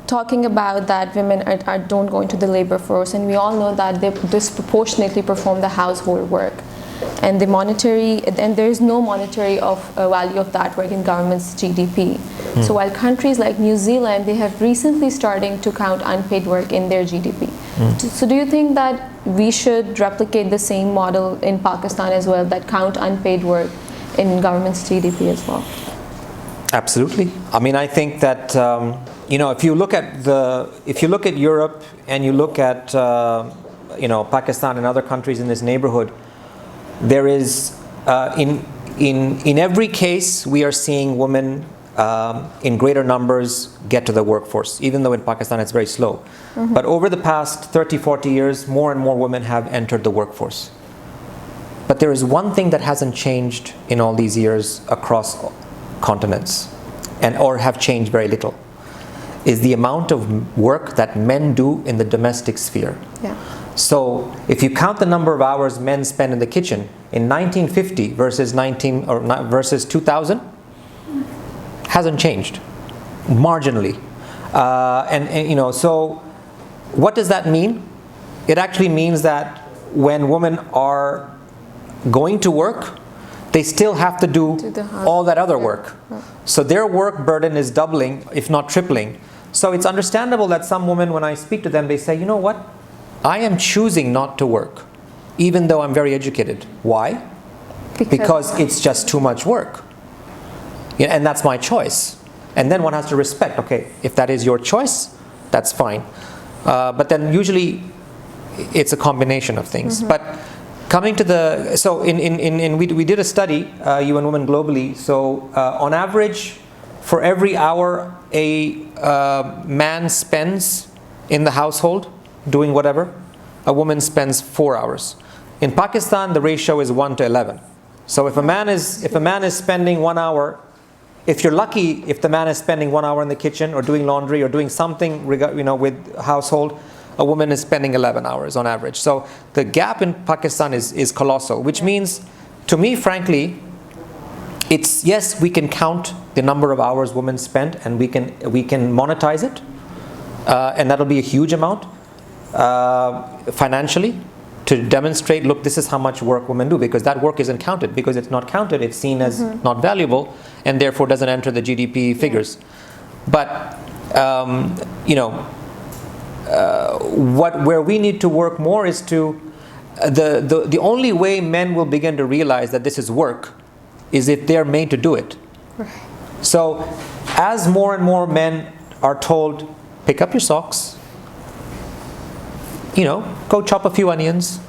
talking about that women don't go into the labor force, and we all know that they disproportionately perform the household work, and there is no monetary value of that work in government's GDP. So while countries like New Zealand, they have recently starting to count unpaid work in their GDP. So do you think that we should replicate the same model in Pakistan as well, that count unpaid work in government's GDP as well? Absolutely. I mean, I think that if you look at Europe and you look at Pakistan and other countries in this neighborhood, there is in every case we are seeing women in greater numbers get to the workforce, even though in Pakistan it's very slow. But over the past 30-40 years, more and more women have entered the workforce. But there is one thing that hasn't changed in all these years across continents, or have changed very little, is the amount of work that men do in the domestic sphere. Yeah. So if you count the number of hours men spend in the kitchen in 1950 versus 2000, hasn't changed marginally. So what does that mean? It actually means that when women are going to work, they still have to do all that other work. So their work burden is doubling, if not tripling. So it's understandable that some women, when I speak to them, they say, you know what? I am choosing not to work, even though I'm very educated. Why? Because it's just too much work. Yeah, and that's my choice. And then one has to respect, okay, if that is your choice, that's fine. But then usually it's a combination of things. But coming to we did a study, UN Women globally. So on average, for every hour a man spends in the household doing whatever, a woman spends 4 hours. In Pakistan, the ratio is 1 to 11. So if a man is spending 1 hour, if you're lucky, if the man is spending 1 hour in the kitchen or doing laundry or doing something with household, a woman is spending 11 hours on average. So the gap in Pakistan is colossal, which means, to me, frankly, it's, yes, we can count the number of hours women spend, and we can monetize it, and that'll be a huge amount financially, to demonstrate, look, this is how much work women do, because that work isn't counted. Because it's not counted, it's seen as not valuable, and therefore doesn't enter the GDP figures. But where we need to work more is to the only way men will begin to realize that this is work is if they're made to do it. Right. So as more and more men are told, pick up your socks, go chop a few onions,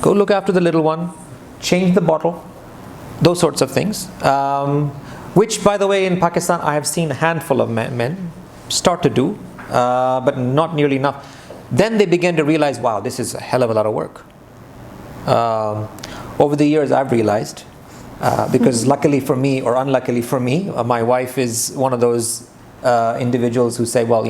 go look after the little one, change the bottle, those sorts of things, which, by the way, in Pakistan I have seen a handful of men start to do, but not nearly enough. Then they begin to realize, wow, this is a hell of a lot of work. Over the years I've realized, because luckily for me, or unluckily for me, my wife is one of those individuals who say, well,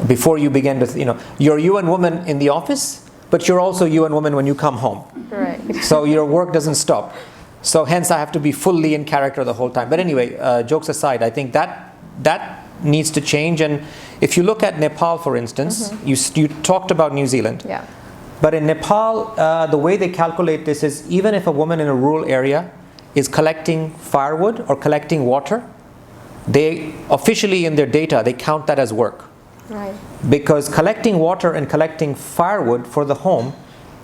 before you begin to, you're UN woman in the office, but you're also UN woman when you come home. Right. So your work doesn't stop. So hence I have to be fully in character the whole time. But anyway, jokes aside, I think that needs to change. And if you look at Nepal, for instance, you talked about New Zealand. Yeah. But in Nepal, the way they calculate this is, even if a woman in a rural area is collecting firewood or collecting water, they officially in their data, they count that as work. Right. Because collecting water and collecting firewood for the home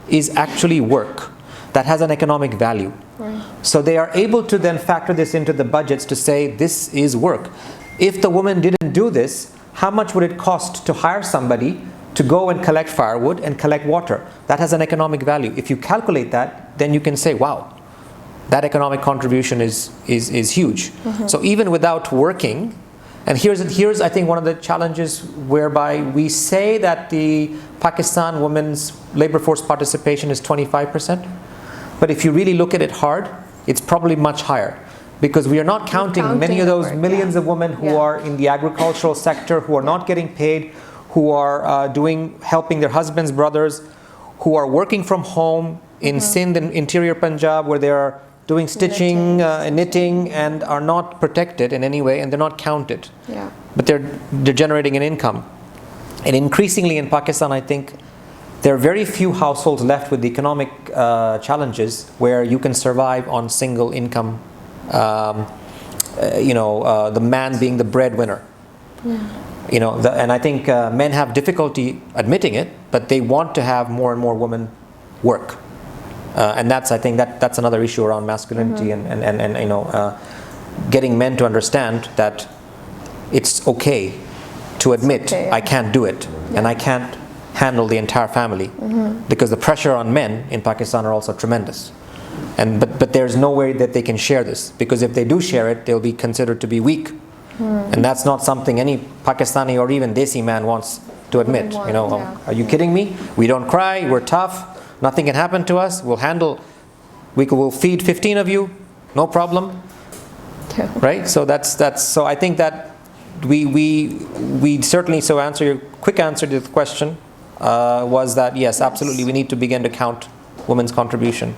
is actually work that has an economic value. Right. So they are able to then factor this into the budgets to say this is work. If the woman didn't do this, how much would it cost to hire somebody to go and collect firewood and collect water? That has an economic value. If you calculate that, then you can say, wow, that economic contribution is huge. So even without working, and here's I think one of the challenges whereby we say that the Pakistan women's labor force participation is 25%, but if you really look at it hard, it's probably much higher, because we are not counting many of those millions of women who are in the agricultural sector, who are not getting paid, who are helping their husbands, brothers, who are working from home in Sindh and interior Punjab, where there are doing stitching, knitting, and are not protected in any way, and they're not counted. Yeah. But they're generating an income. And increasingly in Pakistan, I think there are very few households left with the economic challenges where you can survive on single income. The man being the breadwinner. Yeah. And I think men have difficulty admitting it, but they want to have more and more women work. And I think that's another issue around masculinity and getting men to understand that it's okay to admit I can't do it and I can't handle the entire family, because the pressure on men in Pakistan are also tremendous. But there's no way that they can share this, because if they do share it, they'll be considered to be weak. And that's not something any Pakistani or even Desi man wants to admit. Are you kidding me? We don't cry, we're tough, nothing can happen to us, we'll feed 15 of you, no problem. Right? So so I think that we certainly, so your quick answer to the question was that yes, absolutely, we need to begin to count women's contribution.